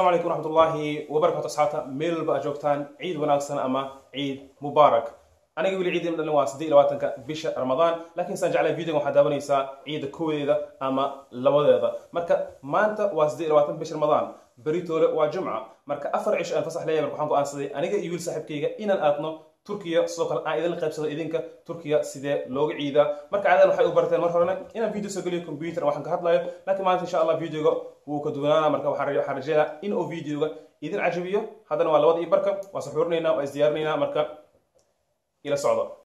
السلام عليكم ورحمة الله وبركاته. أصحابنا ميل بقى جوكتان عيد وناكسن أما عيد مبارك. أنا قبل عيد من النواس دي لواتنك بشهر رمضان، لكن سنجعل فيديو محدد ونيسا عيد كوي ذا أما لوذا ذا. مركا ما أنت واسدي لواتن بشهر رمضان بريتول وجمعة. مركا أفر عيش أن فصح لي مركا حنقو أنصدي. أنا يقول صاحب كيجا إن الأطنو تركيا سوق إذا القيب صدق إذنك تركيا سيدا لوج عيدا. مركا عادة نحيي أوبرتين مرة إن فيديو سجلي كمبيوتر وحن كهات لايف، لكن ما أنت إن شاء الله فيديو وكدونا مركا حرجنا إن أو فيديو إذن عجبيه هذا نوع الوضع بركة وسحورنا وإزديارنا مركا إلى الصعدة.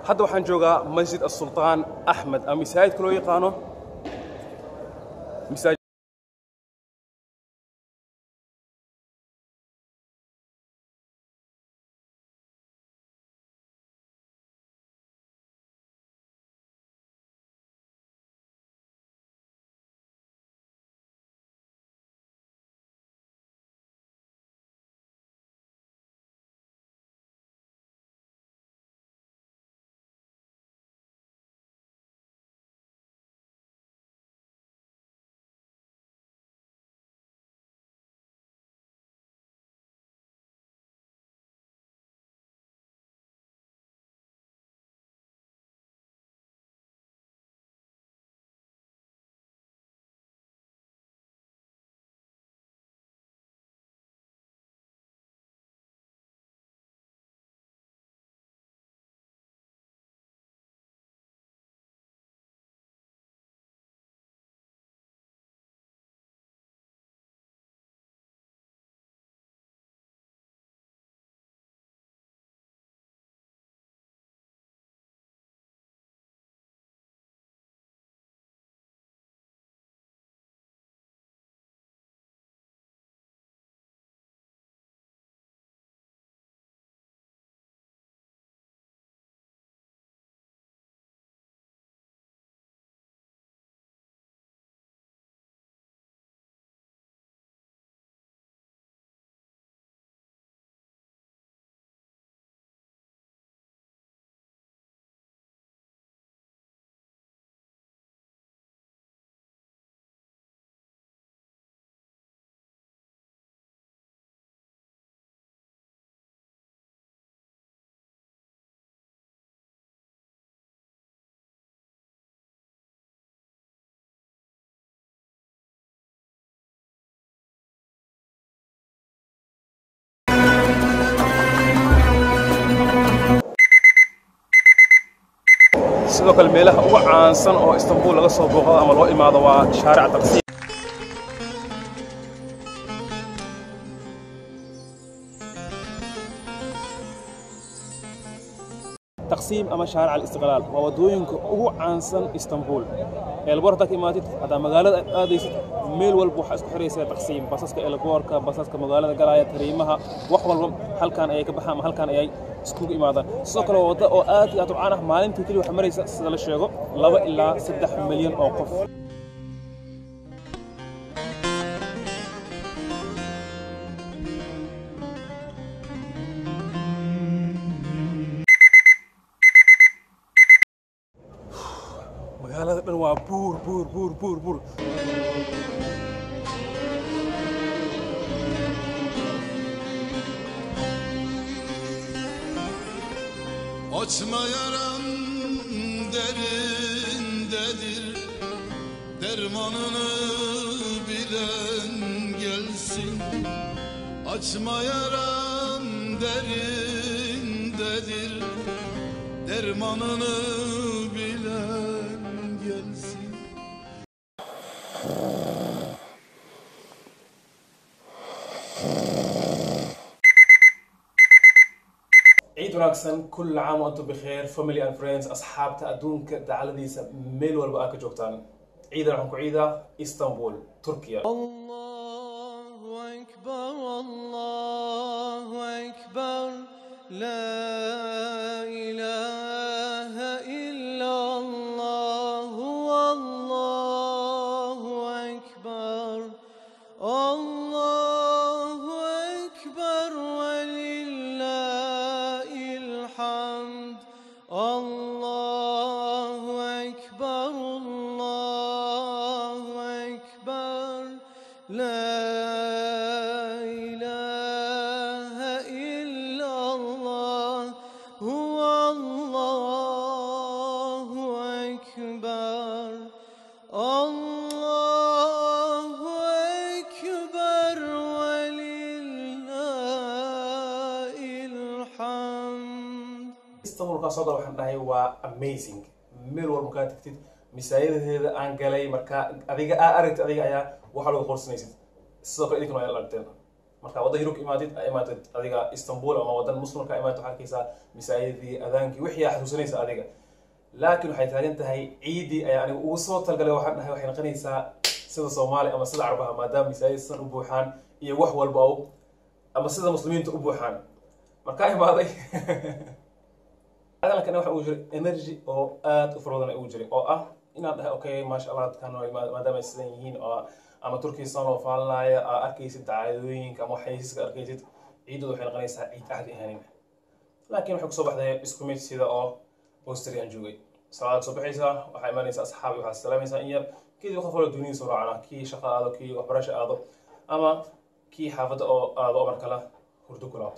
hadda waxaan joogaa masjid as-sultaan Ahmed ama masaajidka loo yaqaano masaajid sidoo kale meelaha ugu caansan oo Istanbul laga soo booqdo ama loo imaado waa shaaric taqsiim ama shaaric al-istiqlaal waa wadooyinka ugu caansan Istanbul elboor hadaa ka imaatid hadaa magaalada aadaysid meel walba waxaa isku xiraysaa taqsiim basaska elboorka basaska magaalada galaya tariimaha wax walba halkan ayay ka baxaan ama halkan ayay iskugu imaadaan sidoo kale wadda oo aad iyo aad u caan ah maalintii keliya waxaa maraysa sida la sheego 2 ilaa 3 milyan oo qof magaalada dhan waa buur Açma yaram derindedir, dermanını bilen gelsin. Açma yaram derindedir, dermanını bilen gelsin. عيد وناكسن كل عام وانتم بخير family and friends أصحابتا أدونك دعالديسا ميل والبقاك جوكتان عيد رحمكم عيدة إسطنبول تركيا الله أكبر الله أكبر لا إله إلا الله والله أكبر الله أكبر ولله الحمد الله أكبر الله أكبر لا إله إلا الله هو الله أكبر الله أكبر ولله الحمد إسطنبول كاسودا waxaan dhahay waa amazing meel walba ka tagtid misaayadeeda aan galay marka adiga aragtid adiga ayaa waxa lagu qorsanaysid sidoo kale idinka waa la aragteen marka wadda Yurub imaatid adiga Istanbul ama wadan muslimka imaatid waxa arkaysaa misaayadii adaankii wixii xasuusanaysa adiga laakiin waxay taagan tahay ciidi ayaa aniga ugu soo talgalay waxaan dhahay waxay noqonaysaa sida Soomaali ama sida Carabaha maadaama misaayadsan u buuxaan iyo wax walba oo ama sida muslimiinta u buuxaan marka imaaday هذا كان واحد وجري إنرجي أو أفرضنا وجري أو إن هذا أوكي ما شاء الله كانوا ما دام السنين أما تركي صانوا فعلا أركيس التعاوين كم حيس أركيس عيدوا حين غنيس عيد أحد إهانين لكن حق صباح ده إسكوميت سيدا أو بوستري أنجوي صلاة صباح إيسا وحيماني أصحابي وحسلام إيسا إير كي يخافوا الدنيا سرعة كي شقة هذا كي وبرش هذا أما كي حافظ أو هذا أمر كلا هردو كلا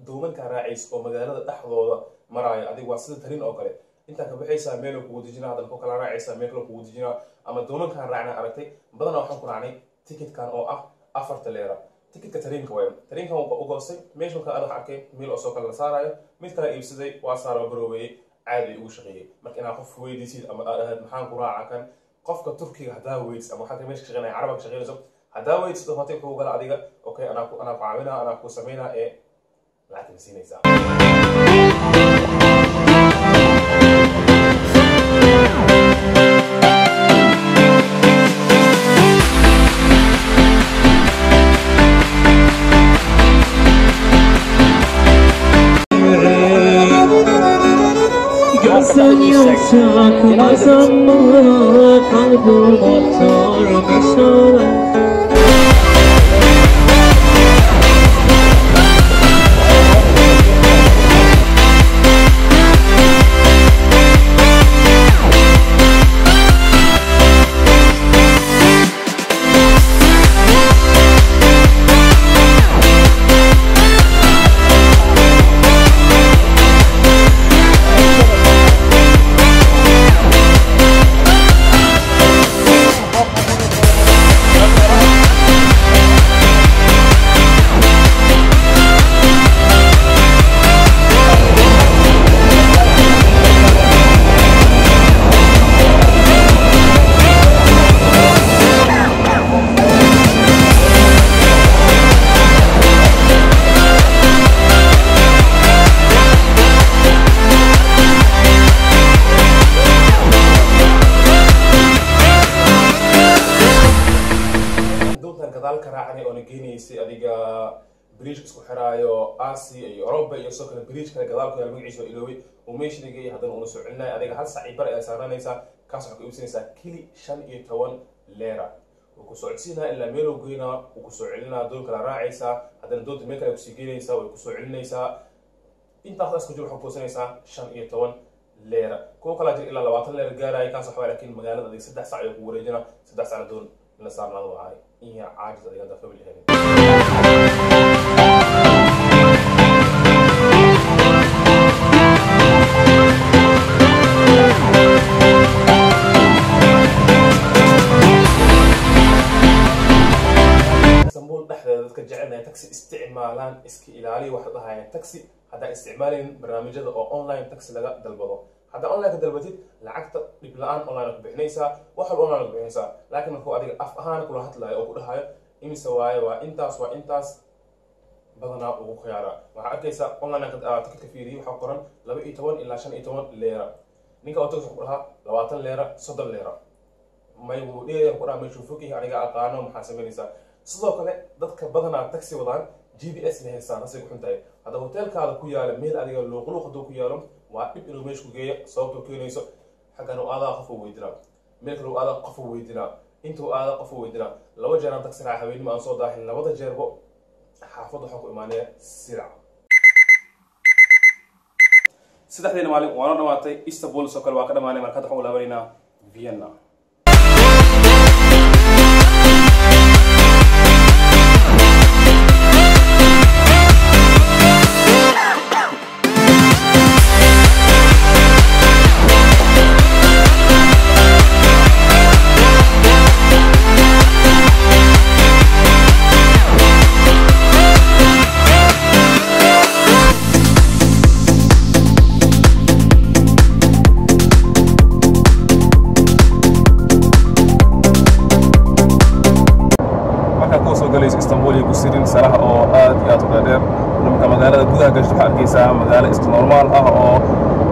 دومنka raacis oo magaalada dhaxdooda maraya adiga waa sida tarin oo kale inta ka bixaysa meel ku wadajina hadal ko kala raacaysa meel ku wadajina ama دومنka raacna aragtay badana waxaan ku raacnay ticketkan oo ah 4 leera ticketka tarinka way tarinka oo goostay meesha ka aan arkay meel oo soo kala saarayo mid kala iibsaday waa saaro baroobay caadi ugu shaqeeyay marka inaan qof weydiisid ama aad maxaan ku raacakan qofka Turkiga hadaa weydis ama waxa meesha shaqeynay Carabka shaqeynayso hadaa weydis hotel ku gala adiga okay ana ku caawina ana ku sameeyna لكن سينيزا sen yoksa kumazan mı? Kalbim motor misal. adiga bridge isku xiraayo Asia iyo Europa iyo soo kale bridge kale gadaal ku yaal magaciisa iloobi oo meesha dhigay haddana uu soo celinay adiga hal saac bar ay saaranaysa kaas waxa ku iibsanaysa kili 15 leera oo ku socodsiinaa ilaa meel uu geeyna oo ku soo celinaa doon kala raacaysa haddana doonta meel kale ku sii geynaysa oo ku soo celinaysa intaas isku jir waxa ku sanaysa 15 leera kuwa kala jir ilaa 20 leera gaaray kaas waxa laakiin magaalada adiga 3 saac ay ku wareejina 3 saac doon la saarnado waay in عاجز adiga da family heaven dadka jecelnahay taxi isticmaalaan iska ilaaliyo waxa dhahaaya taxi hada isticmaalin barnaamijyada oo online taxi laga dalbado hada online ka dalbatid lacagta dib la'aan online ku bixinaysa waxa online ku bixinaysa laakiin markuu adiga af ahaan kula hadlaayo oo ku dhahayo imisa waaye waa intaas badana ugu khiyaara waxa arkaysa online ka ticket fiiriyo waxa qoran 12 ilaa 15 leera ninka oo taxi ku dhaha 20 leera 30 leera may uu dheer ku dhaha meeshu fogi aniga aqaano maxaa sameynaysa sidoo kale dadka badana taxi wadaan GPS ma haystaan asay ku xuntahay hada hotelkaada ku yaala meel adiga luuqluuqdo ku yaalo waa dib inuu meesha ku geeyo sababtoo keenayso xagan oo aada qof weydina meel kale oo aada qof weydina intuu aada qof weydina laba jeer aan taxi raaxa weyn ma aan soo daahin labada jeerbo xaafad waxa ku imaanaya sirca saddexdeena maalin waana dhamaatay Istanbul soo kale waa ka dhamaanay marka waxaan u laabaynaa Vienna Istanbul iyo kusirin saraha oo aad iyo aad u dheer marka magaalada gudaha gasho waxa arkaysaa magaalo iska normal ah oo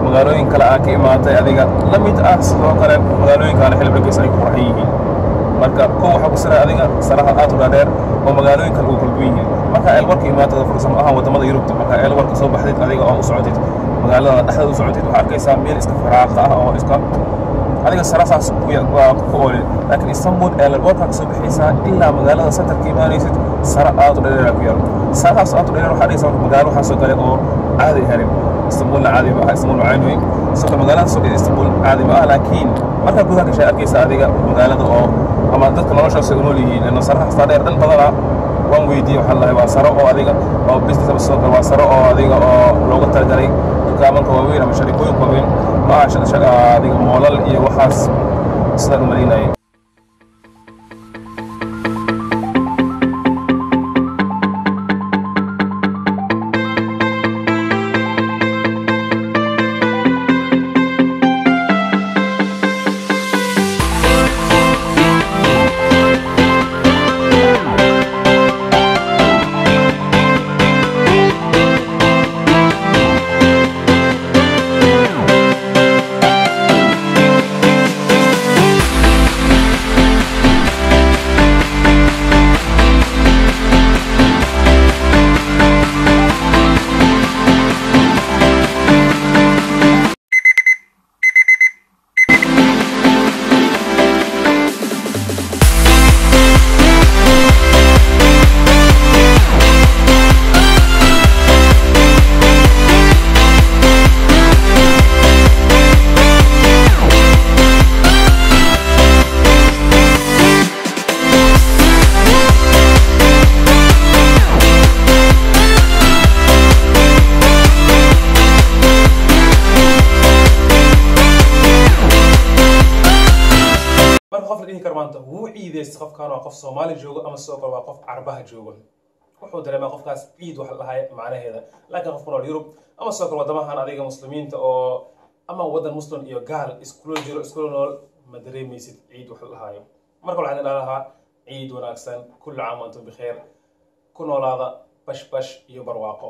magaalooyin kale ah ka imaatay adiga la mid ah sidoo kale magaalooyin kale xilibkiisa ay ku qurxan yihiin marka koo waxa ku siray adiga saraha aad u dheer oo magaalooyin kale u kulban yihiin marka eelwarka imaatada fursad ahaan wadamada Yurubta marka eelwarka soo baxday adiga oo u socotid magaalada dhexdeeda u socotid waxa arkaysaa meel iska faraaq ah oo iska adiga sarasaas ku ool laakiin Istanbul eelwarka ka soo bixaysa ilaa magaalada centerka imaanaysid sara aad u dheer ku yaal saraas aad u dheer waxa dhigaysa magaalo waxa soo galay oo caadi harin Istanbul caadi ma Istanbul macaani soo magaalada soo Istanbul caadi ma laakiin marka gudaha ka shay arkaysa adiga magaalada oo ama dadka nolosha soo nool yihiin in saraas dheer dal badana waan weydiiyay waxa la waa saro oo adiga oo business soo gal waa saro oo adiga oo looga talagalay dukaamada waaweyn ama sharikooyin waaweyn ma shaqada adiga moolal iyo waxaas sida marinay dhihi kara maanta wuu ciidaysta qofkaan waa qof Soomaali joogo ama sidoo kale waa qof Carbaha joogo wuxuu dareemaa qofkaas ciid wax la dhahay macnaheeda laakiin qofka nool Yurub ama sidoo kale wadamahan adiga muslimiinta oo ama wadan muslim iyo gaal iskuul jiro iskuul nool ma dareemaysid ciid wax la dhahay marka waxaan ilaahaa ciid wanaagsan kullu caam wa antum bikhair ku noolaada bash bash iyo barwaaqo